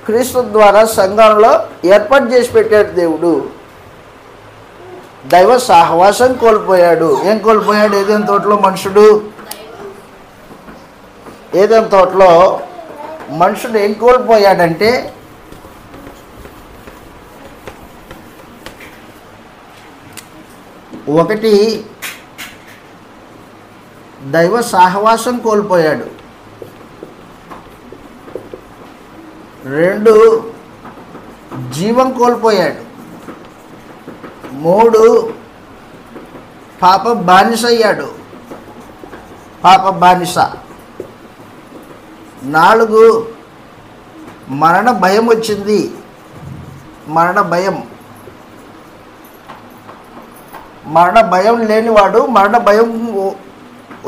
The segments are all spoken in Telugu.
క్రీస్తు ద్వారా సంఘంలో ఏర్పాటు చేసి పెట్టాడు దేవుడు. దైవ సహవాసం కోల్పోయాడు. ఏం కోల్పోయాడు? ఏదైనా తోటలో మనుషుడు ఏం కోల్పోయాడంటే ఒకటి దైవ సహవాసం కోల్పోయాడు, 2 జీవం కోల్పోయాడు, 3 పాప బానిస అయ్యాడు, 4 మరణ భయం వచ్చింది, మరణ భయం లేనివాడు మరణ భయం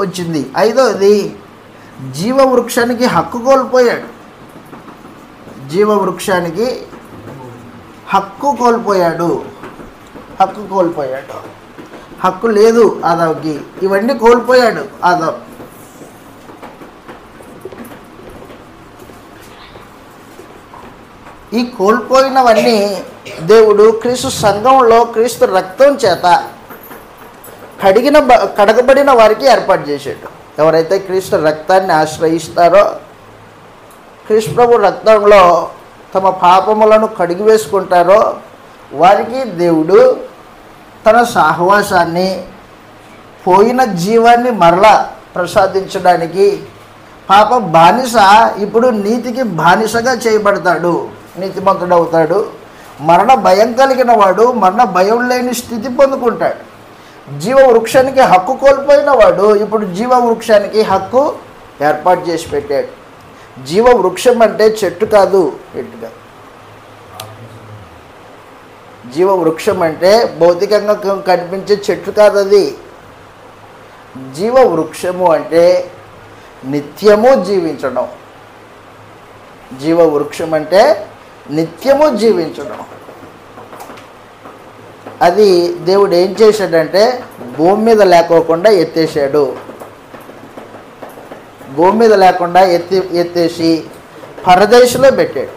వచ్చింది. 5వది జీవవృక్షానికి హక్కు కోల్పోయాడు. జీవవృక్షానికి హక్కు కోల్పోయాడు. హక్కు లేదు ఆదాంకి. ఇవన్నీ కోల్పోయాడు ఆదాం. ఈ కోల్పోయినవన్నీ దేవుడు క్రీస్తు సంఘంలో క్రీస్తు రక్తం చేత కడగబడిన వారికి ఏర్పాటు చేశాడు. ఎవరైతే క్రీస్తు రక్తాన్ని ఆశ్రయిస్తారో, క్రీస్తు ప్రభు రక్తంలో తమ పాపములను కడిగి వేసుకుంటారో వారికి దేవుడు తన సహవాసాన్ని, పోయిన జీవాన్ని మరలా ప్రసాదించడానికి, పాప బానిస ఇప్పుడు నీతికి బానిసగా చేయబడతాడు, నీతిమంతుడవుతాడు. మరణ భయం కలిగిన వాడు మరణ భయం లేని స్థితి పొందుకుంటాడు. జీవవృక్షానికి హక్కు కోల్పోయిన వాడు ఇప్పుడు జీవవృక్షానికి హక్కు ఏర్పాటు చేసి పెట్టాడు. జీవవృక్షం అంటే చెట్టు కాదు, జీవవృక్షం అంటే భౌతికంగా కనిపించే చెట్టు కాదు. అది జీవవృక్షము అంటే నిత్యము జీవించడం. జీవవృక్షం అంటే నిత్యము జీవించడం. అది దేవుడు ఏం చేశాడంటే భూమి మీద లేకోకుండా ఎత్తేసాడు. భూమి మీద లేకుండా ఎత్తేసి పరదేశంలో పెట్టాడు.